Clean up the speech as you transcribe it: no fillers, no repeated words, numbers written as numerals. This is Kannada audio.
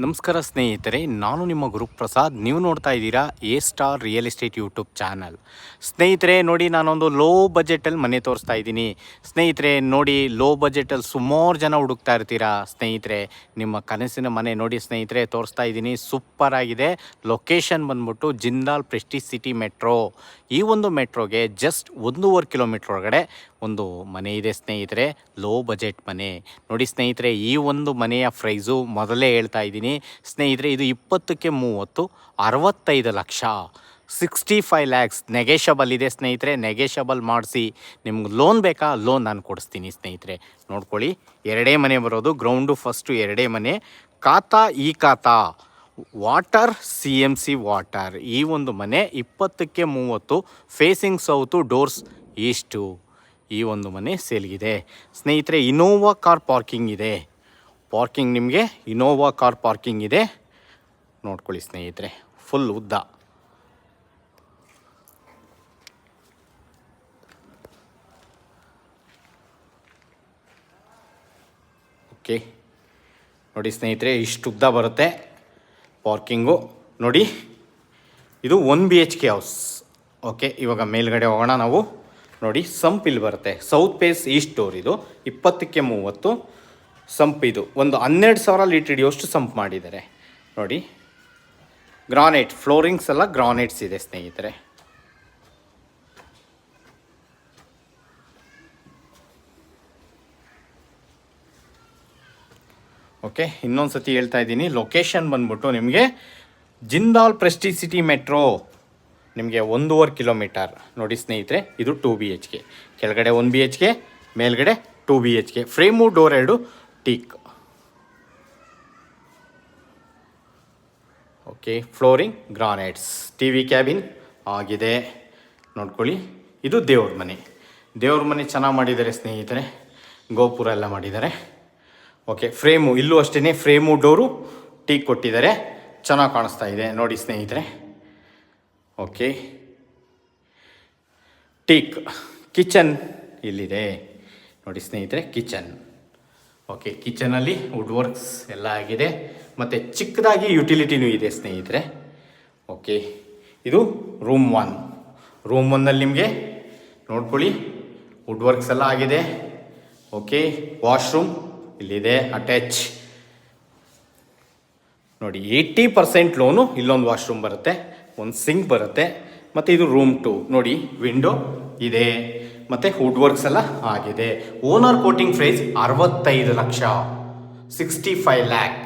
ನಮಸ್ಕಾರ ಸ್ನೇಹಿತರೆ, ನಾನು ನಿಮ್ಮ ಗುರುಪ್ರಸಾದ್. ನೀವು ನೋಡ್ತಾ ಇದ್ದೀರಾ A star real estate YouTube channel. ಸ್ನೇಹಿತರೆ ನೋಡಿ, ನಾನೊಂದು ಲೋ ಬಜೆಟಲ್ಲಿ ಮನೆ ತೋರಿಸ್ತಾ ಇದ್ದೀನಿ. ಸ್ನೇಹಿತರೆ ನೋಡಿ, ಲೋ ಬಜೆಟಲ್ಲಿ ಸುಮಾರು ಜನ ಹುಡುಕ್ತಾ ಇರ್ತೀರಾ. ಸ್ನೇಹಿತರೆ, ನಿಮ್ಮ ಕನಸಿನ ಮನೆ ನೋಡಿ ಸ್ನೇಹಿತರೆ, ತೋರಿಸ್ತಾ ಇದ್ದೀನಿ. ಸೂಪರ್ ಆಗಿದೆ. ಲೊಕೇಶನ್ ಬಂದ್ಬಿಟ್ಟು ಜಿಂದಾಲ್ ಪ್ರೆಸ್ಟೀಜ್ ಸಿಟಿ ಮೆಟ್ರೋ. ಈ ಒಂದು ಮೆಟ್ರೋಗೆ ಜಸ್ಟ್ 1.5 ಕಿಲೋಮೀಟ್ರ್ ಒಳಗಡೆ ಒಂದು ಮನೆ ಇದೆ ಸ್ನೇಹಿತರೆ. ಲೋ ಬಜೆಟ್ ಮನೆ ನೋಡಿ ಸ್ನೇಹಿತರೆ. ಈ ಒಂದು ಮನೆಯ ಪ್ರೈಸು ಮೊದಲೇ ಹೇಳ್ತಾ ಇದ್ದೀನಿ ಸ್ನೇಹಿತರೆ. ಇದು 20ಕ್ಕೆ 30, 65 ಲಕ್ಷ, 65 ಲ್ಯಾಕ್ಸ್ ನೆಗೆಷಬಲ್ ಇದೆ ಸ್ನೇಹಿತರೆ. ನೆಗೆಷಬಲ್ ಮಾಡಿಸಿ. ನಿಮ್ಗೆ ಲೋನ್ ಬೇಕಾ? ಲೋನ್ ನಾನು ಕೊಡಿಸ್ತೀನಿ ಸ್ನೇಹಿತರೆ. ನೋಡ್ಕೊಳ್ಳಿ, ಎರಡೇ ಮನೆ ಬರೋದು. ಗ್ರೌಂಡು ಫಸ್ಟು ಎರಡೇ ಮನೆ. ಖಾತಾ ಈ ಖಾತಾ ವಾಟರ್ CMC ವಾಟರ್. ಈ ಒಂದು ಮನೆ 20ಕ್ಕೆ 30, ಫೇಸಿಂಗ್ ಸೌತು, ಡೋರ್ಸ್ ಈಸ್ಟು. ಈ ಒಂದು ಮನೆ ಸೇಲ್ಗಿದೆ ಸ್ನೇಹಿತರೆ. ಇನೋವಾ ಕಾರ್ ಪಾರ್ಕಿಂಗ್ ಇದೆ. ಪಾರ್ಕಿಂಗ್ ನಿಮಗೆ ಇನೋವಾ ಕಾರ್ ಪಾರ್ಕಿಂಗ್ ಇದೆ. ನೋಡ್ಕೊಳ್ಳಿ ಸ್ನೇಹಿತರೆ, ಫುಲ್ ಉದ್ದ. ಓಕೆ ನೋಡಿ ಸ್ನೇಹಿತರೆ, ಇಷ್ಟು ಉದ್ದ ಬರುತ್ತೆ ಪಾರ್ಕಿಂಗು. ನೋಡಿ, ಇದು 1 BHK ಹೌಸ್. ಓಕೆ, ಇವಾಗ ಮೇಲ್ಗಡೆ ಹೋಗೋಣ ನಾವು. ನೋಡಿ, ಸಂಪ್ ಇಲ್ಲಿ ಬರುತ್ತೆ. South face east door. ಇದು 20ಕ್ಕೆ 30 ಸಂಪ್. ಇದು ಒಂದು 12,000 ಲೀಟ್ರ್ ಹಿಡಿಯೋಷ್ಟು ಸಂಪ್ ಮಾಡಿದ್ದಾರೆ ನೋಡಿ. ಗ್ರಾನೈಟ್ ಫ್ಲೋರಿಂಗ್ಸ್ ಎಲ್ಲ ಗ್ರಾನೈಟ್ಸ್ ಇದೆ ಸ್ನೇಹಿತರೆ. ಓಕೆ, ಇನ್ನೊಂದು ಸತಿ ಹೇಳ್ತಾ ಇದ್ದೀನಿ. ಲೊಕೇಶನ್ ಬಂದ್ಬಿಟ್ಟು ನಿಮಗೆ ಜಿಂದಾಲ್ ಪ್ರೆಸ್ಟೀಜ್ ಸಿಟಿ ಮೆಟ್ರೋ. ನಿಮಗೆ 1.5 ಕಿಲೋಮೀಟರ್ ನೋಡಿ ಸ್ನೇಹಿತರೆ. ಇದು 2 BHK. ಕೆಳಗಡೆ 1 BHK, ಮೇಲ್ಗಡೆ 2 BHK. Frame door 2 teak. Okay, flooring granites. TV cabin ಆಗಿದೆ ನೋಡ್ಕೊಳ್ಳಿ. ಇದು ದೇವ್ರ ಮನೆ. ದೇವ್ರ ಮನೆ ಚೆನ್ನಾಗಿ ಮಾಡಿದ್ದಾರೆ ಸ್ನೇಹಿತರೆ. ಗೋಪುರ ಎಲ್ಲ ಮಾಡಿದ್ದಾರೆ. ಓಕೆ, ಫ್ರೇಮು ಇಲ್ಲೂ ಅಷ್ಟೇ. ಫ್ರೇಮು ಡೋರು ಟೀಕ್ ಕೊಟ್ಟಿದ್ದಾರೆ. ಚೆನ್ನಾಗಿ ಕಾಣಿಸ್ತಾ ಇದೆ ನೋಡಿ ಸ್ನೇಹಿತರೆ. Okay, teak. ಕಿಚನ್ ಇಲ್ಲಿದೆ ನೋಡಿ ಸ್ನೇಹಿತರೆ, ಕಿಚನ್. ಓಕೆ, ಕಿಚನಲ್ಲಿ ವುಡ್ ವರ್ಕ್ಸ್ ಎಲ್ಲ ಆಗಿದೆ. ಮತ್ತು ಚಿಕ್ಕದಾಗಿ ಯುಟಿಲಿಟಿನೂ ಇದೆ ಸ್ನೇಹಿತರೆ. ಓಕೆ, ಇದು ರೂಮ್ 1. ರೂಮ್ 1ನಲ್ಲಿ ನಿಮಗೆ ನೋಡ್ಕೊಳ್ಳಿ, ವುಡ್ ವರ್ಕ್ಸ್ ಎಲ್ಲ ಆಗಿದೆ. ಓಕೆ, ವಾಶ್ರೂಮ್ ಇಲ್ಲಿದೆ ಅಟ್ಯಾಚ್ ನೋಡಿ. 80% ಲೋನು. ಇಲ್ಲೊಂದು ವಾಶ್ರೂಮ್ ಬರುತ್ತೆ, ಒಂದು ಸಿಂಕ್ ಬರುತ್ತೆ. ಮತ್ತು ಇದು ರೂಮ್ 2 ನೋಡಿ. ವಿಂಡೋ ಇದೆ ಮತ್ತು ವುಡ್ ವರ್ಕ್ಸ್ ಎಲ್ಲ ಆಗಿದೆ. Owner quoting price 65 lakh, 65 lac.